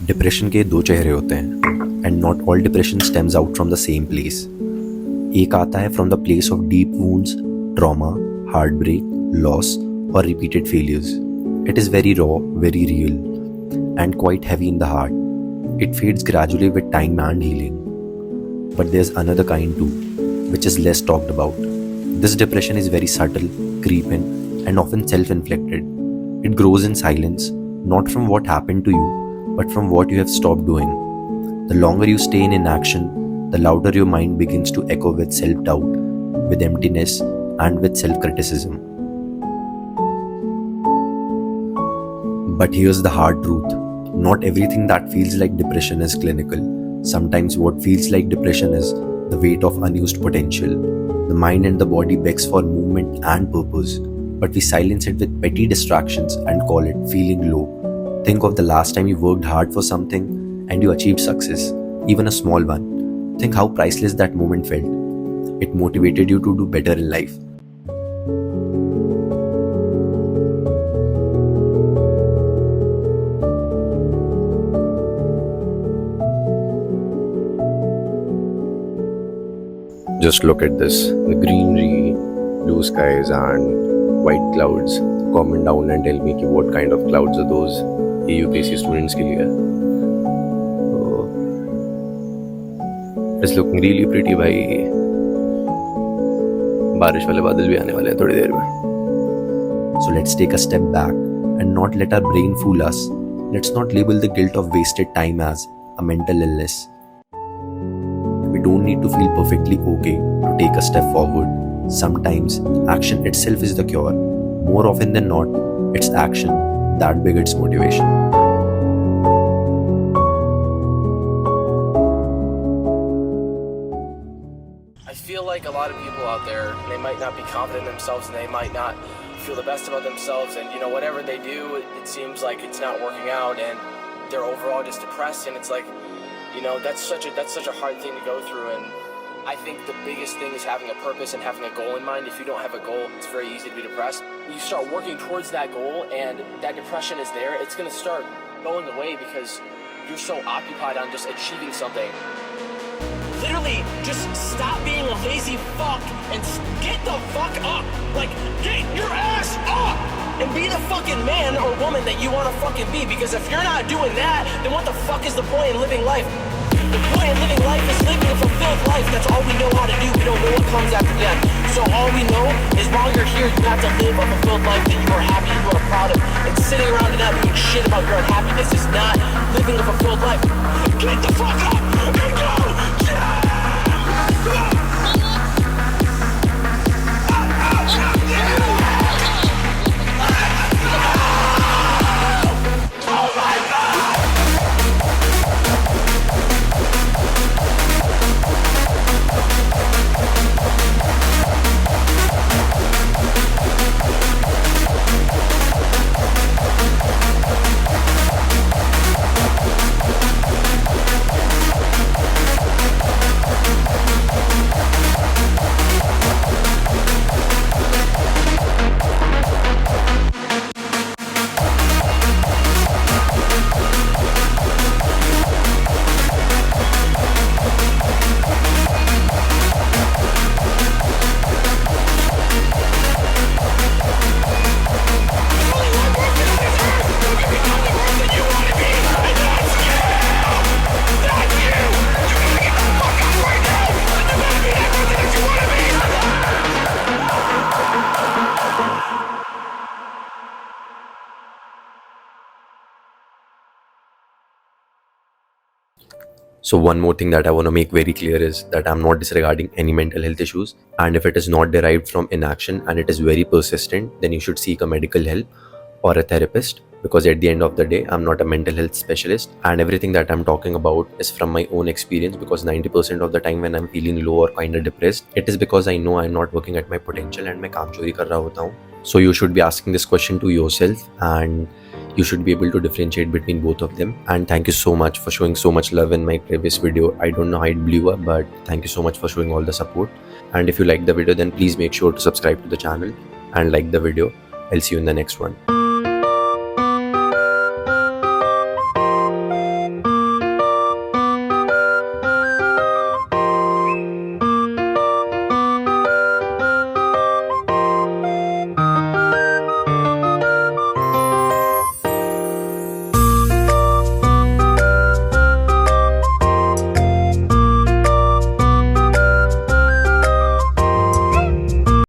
Depression के दो चेहरे होते हैं and not all depression stems out from the same place. एक आता है from the place of deep wounds, trauma, heart break, loss और repeated failures. It is very raw, very real and quite heavy in the heart. It fades gradually with time and healing. But there's another kind too, which is less talked about. This depression is very subtle, creeping, and often self-inflicted. It grows in silence, not from what happened to you, but from what you have stopped doing. The longer you stay in inaction, the louder your mind begins to echo with self-doubt, with emptiness, and with self-criticism. But here's the hard truth. Not everything that feels like depression is clinical. Sometimes what feels like depression is the weight of unused potential. The mind and the body begs for movement and purpose, but we silence it with petty distractions and call it feeling low. Think of the last time you worked hard for something and you achieved success, even a small one. Think how priceless that moment felt. It motivated you to do better in life. Just look at this, the greenery, blue skies and white clouds. Comment down and tell me what kind of clouds are those ये UPSC students के लिए. It's looking really pretty भाई. बारिश वाले बादल भी आने वाले हैं थोड़ी देर में. So let's take a step back and not let our brain fool us. Let's not label the guilt of wasted time as a mental illness. We don't need to feel perfectly okay to take a step forward. Sometimes action itself is the cure. More often than not, it's action that begets motivation. I feel like a lot of people out there, they might not be confident in themselves and they might not feel the best about themselves, and whatever they do, it seems like it's not working out and they're overall just depressed, and it's like that's such a hard thing to go through. And I think the biggest thing is having a purpose and having a goal in mind. If you don't have a goal, it's very easy to be depressed. When you start working towards that goal and that depression is there, it's going to start going away because you're so occupied on just achieving something. Literally, just stop being a lazy fuck and get the fuck up. Like, get your ass up and be the fucking man or woman that you want to fucking be. Because if you're not doing that, then what the fuck is the point in living life? The point in living life is living a fulfilled life. That's all we know how to do. We don't know what comes after death. So all we know is while you're here, you have to live a fulfilled life that you are happy, you are proud of. And sitting around and not doing shit about your unhappiness is not living a fulfilled life. Get the fuck up and go! So one more thing that I want to make very clear is that I'm not disregarding any mental health issues, and if it is not derived from inaction and it is very persistent, then you should seek a medical help or a therapist, because at the end of the day, I'm not a mental health specialist, and everything that I'm talking about is from my own experience, because 90% of the time when I'm feeling low or kind of depressed, it is because I know I'm not working at my potential and मैं काम चोरी कर रहा होता हूँ. So you should be asking this question to yourself, and you should be able to differentiate between both of them. And thank you so much for showing so much love in my previous video. I don't know how it blew up, but thank you so much for showing all the support. And if you like the video, then please make sure to subscribe to the channel and like the video. I'll see you in the next one.